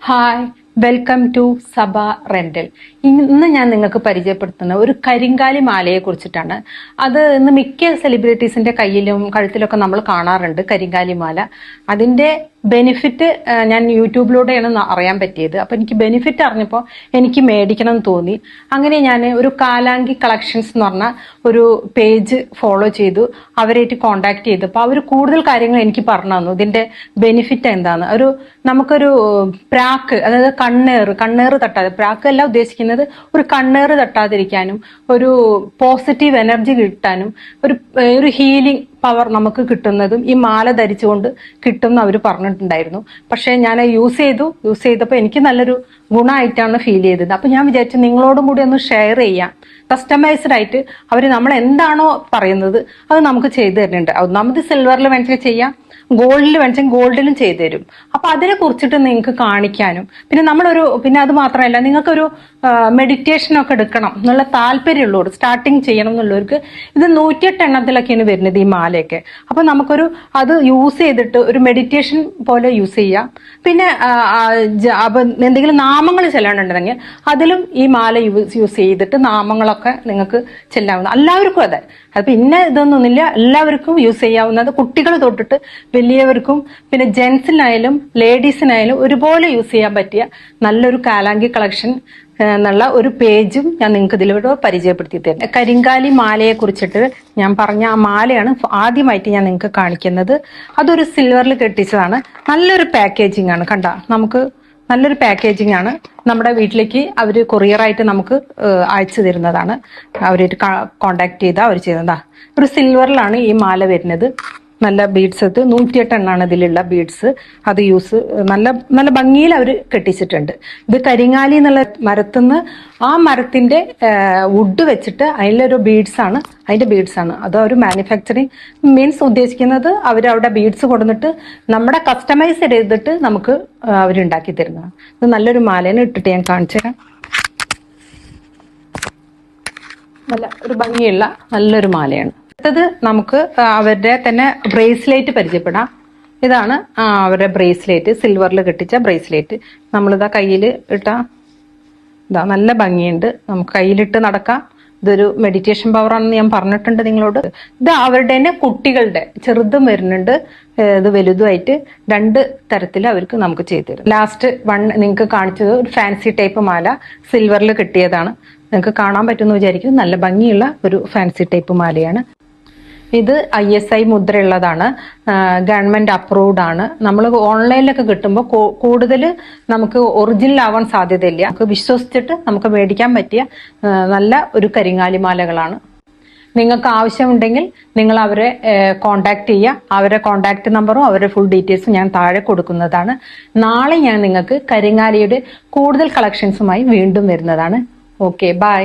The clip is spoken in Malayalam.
Hi, welcome to Sabha Rental. ഇന്ന് ഞാൻ നിങ്ങൾക്ക് പരിചയപ്പെടുത്തുന്ന ഒരു കരിങ്കാലി മാലയെ കുറിച്ചിട്ടാണ്. അത് ഇന്ന് മിക്ക സെലിബ്രിറ്റീസിന്റെ കയ്യിലും കഴുത്തിലൊക്കെ നമ്മൾ കാണാറുണ്ട് കരിങ്കാലി മാല. അതിന്റെ ബെനിഫിറ്റ് ഞാൻ യൂട്യൂബിലൂടെയാണ് അറിയാൻ പറ്റിയത്. അപ്പൊ എനിക്ക് ബെനിഫിറ്റ് അറിഞ്ഞപ്പോൾ എനിക്ക് മേടിക്കണം എന്ന് തോന്നി. അങ്ങനെ ഞാൻ ഒരു കാലാങ്കി കളക്ഷൻസ് എന്ന് പറഞ്ഞ ഒരു പേജ് ഫോളോ ചെയ്തു. അവരായിട്ട് കോണ്ടാക്ട് ചെയ്തപ്പോൾ അവർ കൂടുതൽ കാര്യങ്ങൾ എനിക്ക് പറഞ്ഞു തന്നു. ഇതിന്റെ ബെനിഫിറ്റ് എന്താണ്. നമുക്കൊരു പ്രാക്ക്, അതായത് കണ്ണേറ് തട്ടാതെ, പ്രാക്ക് അല്ല ഉദ്ദേശിക്കുന്നത്, ഒരു കണ്ണേറ് തട്ടാതിരിക്കാനും ഒരു പോസിറ്റീവ് എനർജി കിട്ടാനും ഒരു ഹീലിംഗ് പവർ നമുക്ക് കിട്ടുന്നതും ഈ മാല ധരിച്ചുകൊണ്ട് കിട്ടുമെന്ന് അവർ പറഞ്ഞിട്ടുണ്ടായിരുന്നു. പക്ഷെ ഞാൻ യൂസ് ചെയ്തപ്പോൾ എനിക്ക് നല്ലൊരു ഗുണമായിട്ടാണ് ഫീൽ ചെയ്തത്. അപ്പൊ ഞാൻ വിചാരിച്ചു നിങ്ങളോടും കൂടി ഒന്ന് ഷെയർ ചെയ്യാം. കസ്റ്റമൈസ്ഡ് ആയിട്ട് അവർ നമ്മൾ എന്താണോ പറയുന്നത് അത് നമുക്ക് ചെയ്തു തരുന്നുണ്ട്. ഒന്നാമത് സിൽവറിൽ വേണമെങ്കിൽ ചെയ്യാം, ഗോൾഡിൽ വേണമെങ്കിൽ ഗോൾഡിലും ചെയ്തു തരും. അപ്പൊ അതിനെ കുറിച്ചിട്ട് നിങ്ങൾക്ക് കാണിക്കാനും പിന്നെ അത് മാത്രമല്ല, നിങ്ങൾക്കൊരു മെഡിറ്റേഷൻ ഒക്കെ എടുക്കണം എന്നുള്ള താല്പര്യമുള്ളവർ, സ്റ്റാർട്ടിങ് ചെയ്യണം എന്നുള്ളവർക്ക് ഇത് 108 എണ്ണത്തിലൊക്കെയാണ് വരുന്നത് ഈ മാലയൊക്കെ. അപ്പൊ അത് യൂസ് ചെയ്തിട്ട് ഒരു മെഡിറ്റേഷൻ പോലെ യൂസ് ചെയ്യാം. പിന്നെ എന്തെങ്കിലും നാമങ്ങൾ ചെല്ലാനുണ്ടെങ്കിൽ അതിലും ഈ മാല യൂസ് ചെയ്തിട്ട് നാമങ്ങളൊക്കെ നിങ്ങൾക്ക് ചെല്ലാവുന്ന, എല്ലാവർക്കും അതെ, അത് പിന്നെ ഇതൊന്നുമില്ല, എല്ലാവർക്കും യൂസ് ചെയ്യാവുന്നത്, കുട്ടികൾ തൊട്ടിട്ട് വലിയവർക്കും പിന്നെ ജെന്റ്സിനായാലും ലേഡീസിനായാലും ഒരുപോലെ യൂസ് ചെയ്യാൻ പറ്റിയ നല്ലൊരു കാലാങ്കി കളക്ഷൻ എന്നുള്ള ഒരു പേജും ഞാൻ നിങ്ങൾക്ക് ഇതിലൂടെ പരിചയപ്പെടുത്തി തരുന്നത്. കരിങ്കാലി മാലയെ കുറിച്ചിട്ട് ഞാൻ പറഞ്ഞ ആ മാലയാണ് ആദ്യമായിട്ട് ഞാൻ നിങ്ങൾക്ക് കാണിക്കുന്നത്. അതൊരു സിൽവറിൽ കെട്ടിച്ചതാണ്. നല്ലൊരു പാക്കേജിംഗ് ആണ്, കണ്ട, നമുക്ക് നല്ലൊരു പാക്കേജിംഗ് ആണ്. നമ്മുടെ വീട്ടിലേക്ക് അവർ കൊറിയറായിട്ട് നമുക്ക് അയച്ചു തരുന്നതാണ്. അവരായിട്ട് കോണ്ടാക്ട് ചെയ്താൽ അവർ ചെയ്യുന്നതാ. ഒരു സിൽവറിലാണ് ഈ മാല വരുന്നത്. നല്ല ബീഡ്സ്, 108 എണ്ണാണ് ഇതിലുള്ള ബീഡ്സ്. അത് നല്ല ഭംഗിയിൽ അവർ കെട്ടിച്ചിട്ടുണ്ട്. ഇത് കരിങ്ങാലി എന്നുള്ള മരത്തുനിന്ന്, ആ മരത്തിന്റെ വുഡ് വെച്ചിട്ട് അതിന്റെ ബീഡ്സ് ആണ്. അത് ഒരു മാനുഫാക്ചറിങ് മീൻസ് ഉദ്ദേശിക്കുന്നത് അവരവിടെ ബീഡ്സ് കൊടുത്തിട്ട് നമ്മുടെ കസ്റ്റമൈസ് ചെയ്തിട്ട് നമുക്ക് അവരുണ്ടാക്കി തരുന്നതാണ്. ഇത് നല്ലൊരു മാലേനെ ഇട്ടിട്ട് ഞാൻ കാണിച്ചു തരാം. നല്ല ഒരു ഭംഗിയുള്ള നല്ലൊരു മാലയാണ്. അടുത്തത് നമുക്ക് അവരുടെ തന്നെ ബ്രേസ്ലെറ്റ് പരിചയപ്പെടാം. ഇതാണ് അവരുടെ ബ്രേസ്ലെറ്റ്, സിൽവറിൽ കെട്ടിച്ച ബ്രേസ്ലെറ്റ്. നമ്മളിതാ കയ്യിൽ ഇതാ നല്ല ഭംഗിയുണ്ട്, നമുക്ക് കയ്യിലിട്ട് നടക്കാം. ഇതൊരു മെഡിറ്റേഷൻ പവറാണെന്ന് ഞാൻ പറഞ്ഞിട്ടുണ്ട് നിങ്ങളോട്. ഇത് അവരുടെ തന്നെ കുട്ടികളുടെ ചെറുതും വരുന്നുണ്ട്, ഇത് വലുതുമായിട്ട് 2 തരത്തിൽ അവർക്ക് നമുക്ക് ചെയ്തു തരും. ലാസ്റ്റ് നിങ്ങൾക്ക് കാണിച്ചത് ഒരു ഫാൻസി ടൈപ്പ് മാല, സിൽവറിൽ കിട്ടിയതാണ്. നിങ്ങൾക്ക് കാണാൻ പറ്റുമെന്ന് വിചാരിക്കും. നല്ല ഭംഗിയുള്ള ഒരു ഫാൻസി ടൈപ്പ് മാലയാണ്. ഇത് ISI മുദ്രയുള്ളതാണ്, ഗവൺമെന്റ് അപ്രൂവ്ഡ് ആണ്. നമ്മൾ ഓൺലൈനിലൊക്കെ കിട്ടുമ്പോൾ കൂടുതൽ നമുക്ക് ഒറിജിനൽ ആവാൻ സാധ്യതയില്ല. നമുക്ക് വിശ്വസിച്ചിട്ട് നമുക്ക് മേടിക്കാൻ പറ്റിയ നല്ല ഒരു കരിങ്ങാലി മാലകളാണ്. നിങ്ങൾക്ക് ആവശ്യമുണ്ടെങ്കിൽ നിങ്ങൾ അവരെ കോണ്ടാക്ട് ചെയ്യുക. അവരുടെ കോണ്ടാക്ട് നമ്പറും അവരുടെ ഫുൾ ഡീറ്റെയിൽസും ഞാൻ താഴെ കൊടുക്കുന്നതാണ്. നാളെ ഞാൻ നിങ്ങൾക്ക് കരിങ്ങാലിയുടെ കൂടുതൽ കളക്ഷൻസുമായി വീണ്ടും വരുന്നതാണ്. Okay, by.